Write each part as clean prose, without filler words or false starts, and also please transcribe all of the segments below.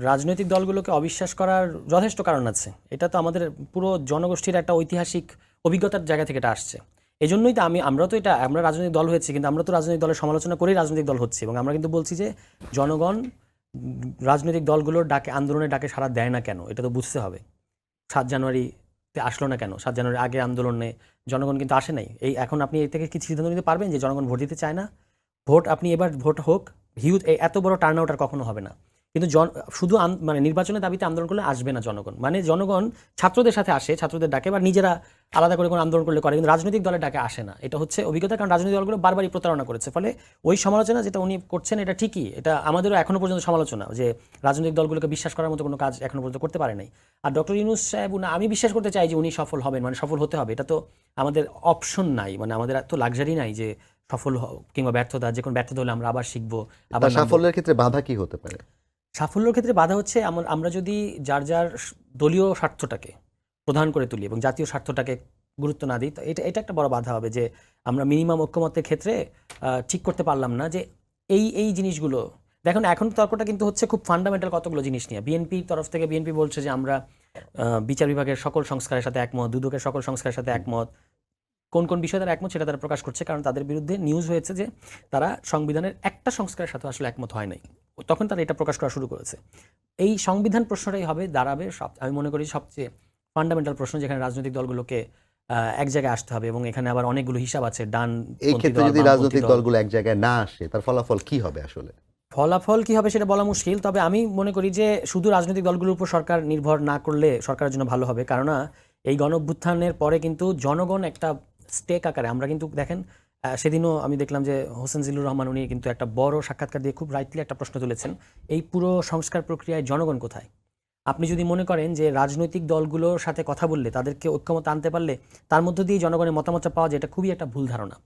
রাজনৈতিক দলগুলোকে অবিশ্বাস করার যথেষ্ট কারণ আছে। এটা তো আমাদের পুরো জনগোষ্ঠীর একটা ঐতিহাসিক অভিজ্ঞতার জায়গা থেকে এটা আসছে। এজন্যই তো আমরা রাজনৈতিক দল হয়েছি, কিন্তু আমরা তো রাজনৈতিক দলের সমালোচনা করেই রাজনৈতিক দল হচ্ছে, এবং আমরা কিন্তু বলছি যে জনগণ রাজনৈতিক দলগুলোর ডাকে, আন্দোলনের ডাকে সাড়া দেয় না কেন, এটা তো বুঝতে হবে। 7 জানুয়ারিতে আসলো না কেন? 7 জানুয়ারি আগে আন্দোলনে জনগণ কিন্তু আসে নাই। এখন আপনি এর থেকে কিছু সিদ্ধান্ত নিতে পারবেন যে জনগণ ভোট দিতে চায় না? আপনি এবার ভোট হোক, এত বড় টার্ন আউট আর কখনো হবে না। কিন্তু শুধু মানে নির্বাচনের দাবিতে আন্দোলন করলে আসবে না জনগণ। মানে জনগণ ছাত্রদের সাথে আসে, ছাত্রদের ডাকে, বা নিজেরা আলাদা করে কোনো আন্দোলন করলে করে, কিন্তু রাজনৈতিক দলের ডাকে আসে না। এটা হচ্ছে অভিজ্ঞতা, কারণ রাজনৈতিক দলগুলো বারবারই প্রতারণা করেছে। ফলে ওই সমালোচনা যেটা উনি করছেন এটা ঠিকই, এটা আমাদেরও এখনো পর্যন্ত সমালোচনা যে রাজনৈতিক দলগুলোকে বিশ্বাস করার মতো কোনো কাজ এখনো পর্যন্ত করতে পারে নাই। আর ডক্টর ইউনূস সাহেব, আমি বিশ্বাস করতে চাই যে উনি সফল হবেন, মানে সফল হতে হবে। এটা তো আমাদের অপশন নাই, মানে আমাদের এত লাক্সারি নাই যে সফল কিংবা ব্যর্থতা, যে কোনো ব্যর্থতা হলে আমরা আবার শিখবো। আবার সাফল্যের ক্ষেত্রে বাধা কি হতে পারে? সাফল্যের ক্ষেত্রে বাধা হচ্ছে আমরা যদি যার যার দলীয় স্বার্থটাকে প্রধান করে তুলি এবং জাতীয় স্বার্থটাকে গুরুত্ব না দিই, তো এটা একটা বড় বাধা হবে যে আমরা মিনিমাম ঐক্যমত্যের ক্ষেত্রে ঠিক করতে পারলাম না যে এই জিনিসগুলো। দেখুন, এখন তর্কটা কিন্তু হচ্ছে খুব ফান্ডামেন্টাল কতগুলো জিনিস নিয়ে। বিএনপির তরফ থেকে বিএনপি বলছে যে আমরা বিচার বিভাগের সকল সংস্কারের সাথে একমত, দুদকের সকল সংস্কারের সাথে একমত। কোন কোন বিষয়ে তারা একমত সেটা তারা প্রকাশ করছে, কারণ তাদের বিরুদ্ধে নিউজ হয়েছে যে তারা সংবিধানের একটা সংস্কারের সাথে আসলে একমত হয় নাই। তখন তারা এটা প্রকাশ করা শুরু করেছে। এই সংবিধান প্রশ্নটাই দাঁড়াবে আমি মনে করি সবচেয়ে ফান্ডামেন্টাল প্রশ্ন, যেখানে রাজনৈতিক দলগুলোকে এক জায়গায় আসতে হবে, এবং এখানে আবার অনেকগুলো হিসাব আছে। এই ক্ষেত্রে যদি রাজনৈতিক দলগুলো এক জায়গায় না আসে, তার ফলাফল কি হবে? আসলে ফলাফল কি হবে সেটা বলা মুশকিল, তবে আমি মনে করি যে শুধু রাজনৈতিক দলগুলোর উপর সরকার নির্ভর না করলে সরকারের জন্য ভালো হবে। কেননা এই গণঅভ্যুত্থানের পরে কিন্তু জনগণ একটা স্টেক আকারে, আমরা কিন্তু দেখেন সেদিনও আমি দেখলাম যে হোসেন জিল্লুর রহমান, উনি কিন্তু একটা বড় সাক্ষাৎকার দিয়ে খুব রাইটলি একটা প্রশ্ন তুলেছেন, এই পুরো সংস্কার প্রক্রিয়ায় জনগণ কোথায়? আপনি যদি মনে করেন যে রাজনৈতিক দলগুলোর সাথে কথা বললে, তাদেরকে ঐক্যমত আনতে পারলে তার মধ্য দিয়ে জনগণের মতামতটা পাওয়া যায়, এটা খুবই একটা ভুল ধারণা।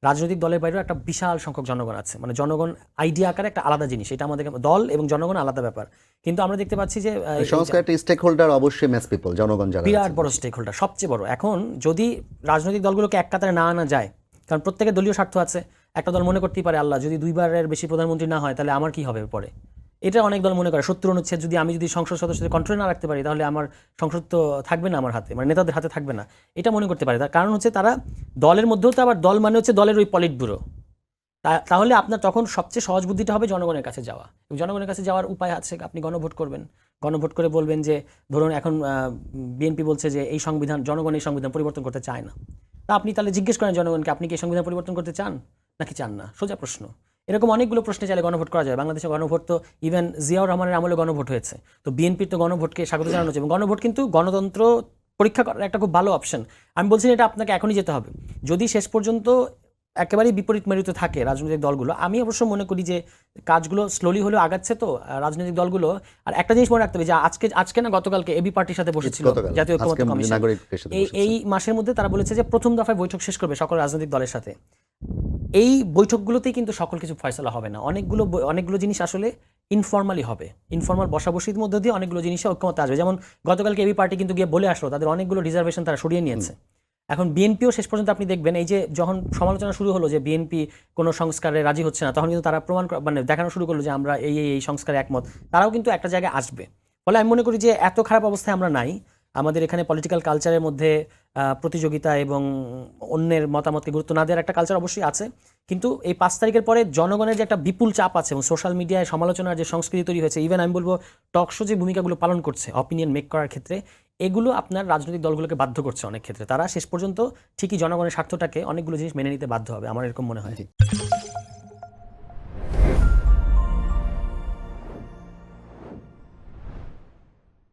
রাজনৈতিক দলের বাইরেও একটা বিশাল সংখ্যক জনগণ আছে, মানে জনগণ আইডিয়া আকারে একটা আলাদা জিনিস, এটা আমাদের দল এবং জনগণ আলাদা ব্যাপার। কিন্তু আমরা দেখতে পাচ্ছি যে সংস্কারটা স্টেক হোল্ডার অবশ্যই ম্যাস পিপল, জনগণ যারা বিরাট বড় স্টেক হোল্ডার, সবচেয়ে বড়। এখন যদি রাজনৈতিক দলগুলোকে এক কাতারে না আনা যায়, কারণ প্রত্যেকের দলীয় স্বার্থ আছে। একটা দল মনে করতেই পারে, আল্লাহ যদি 2বারের বেশি প্রধানমন্ত্রী না হয় তাহলে আমার কি হবে পরে। এটা অনেক দল মনে করে 70 অনুচ্ছেদ যদি আমি সংসদ সদস্যদের কন্ট্রোল না রাখতে পারি, তাহলে আমার সংসদ তো থাকবে না আমার হাতে, মানে নেতাদের হাতে থাকবে না। এটা মনে করতে পারে। তার কারণ হচ্ছে তারা দলের মধ্যেও তো আবার দল মানে হচ্ছে দলের ওই পলিট ব্যুরো। তাহলে আপনার তখন সবচেয়ে সহজ বুদ্ধিটা হবে জনগণের কাছে যাওয়া, এবং জনগণের কাছে যাওয়ার উপায় আছে, আপনি গণভোট করবেন। গণভোট করে বলবেন যে ধরুন এখন বিএনপি বলছে যে এই সংবিধান, জনগণ এই সংবিধান পরিবর্তন করতে চায় না। তা আপনি তাহলে জিজ্ঞেস করেন জনগণকে, আপনি কি এই সংবিধান পরিবর্তন করতে চান নাকি চান না? সোজা প্রশ্ন। এরকম অনেকগুলো প্রশ্নে চাইলে গণভোট করা যায়। বাংলাদেশে গণভোট তো ইভেন জিয়াউর রহমানের আমলে গণভোট হয়েছে। তো বিএনপির তো গণভোটকে স্বাগত জানানো হচ্ছে, এবং গণভোট কিন্তু গণতন্ত্র পরীক্ষা করার একটা খুব ভালো অপশন। আমি বলছি এটা আপনাকে এখনই যেতে হবে। যদি শেষ পর্যন্ত একেবারেই বিপরীত মেরুতে থাকে রাজনৈতিক দলগুলো, আমি অবশ্য মনে করি যে কাজগুলো স্লোলি হলেও আগাচ্ছে তো রাজনৈতিক দলগুলো। আর একটা জিনিস মনে রাখতে হবে যে আজকে না গতকালকে এবি পার্টির সাথে বসেছিল জাতীয় ঐক্যমত্য কমিশন। এই মাসের মধ্যে তারা বলেছে যে প্রথম দফায় বৈঠক শেষ করবে সকল রাজনৈতিক দলের সাথে। এই বৈঠকগুলোতেই কিন্তু সকল কিছু ফয়সলা হবে না, অনেকগুলো জিনিস আসলে ইনফর্মালি হবে। ইনফর্মাল বসাবসির মধ্যে দিয়ে অনেকগুলো জিনিসে ঐক্যমত আসবে। যেমন গতকালকে এবি পার্টি কিন্তু গিয়ে বলে আসলো তাদের অনেকগুলো রিজার্ভেশন তারা সরিয়ে নিয়েছে। এখন বিএনপিও শেষ পর্যন্ত আপনি দেখবেন, এই যে যখন সমালোচনা শুরু হলো যে বিএনপি কোনো সংস্কারে রাজি হচ্ছে না, তখন কিন্তু তারা মানে দেখানো শুরু করলো যে আমরা এই সংস্কারে একমত। তারাও কিন্তু একটা জায়গায় আসবে। ফলে আমি মনে করি যে এত খারাপ অবস্থায় আমরা নাই। আমাদের এখানে পলিটিক্যাল কালচারের মধ্যে প্রতিযোগিতা এবং অন্যের মতামতকে গুরুত্ব না দেওয়ার একটা কালচার অবশ্যই আছে, কিন্তু এই 5 তারিখের পরে জনগণের যে একটা বিপুল চাপ আছে এবং সোশ্যাল মিডিয়ায় সমালোচনার যে সংস্কৃতি তৈরি হয়েছে, ইভেন আমি বলবো টক শো যে ভূমিকাগুলো পালন করছে অপিনিয়ন মেক করার ক্ষেত্রে, এগুলো আপনার রাজনৈতিক দলগুলোকে বাধ্য করছে অনেক ক্ষেত্রে। তারা শেষ পর্যন্ত ঠিকই জনগণের স্বার্থটাকে অনেকগুলো জিনিস মেনে নিতে বাধ্য হবে, আমার এরকম মনে হয়।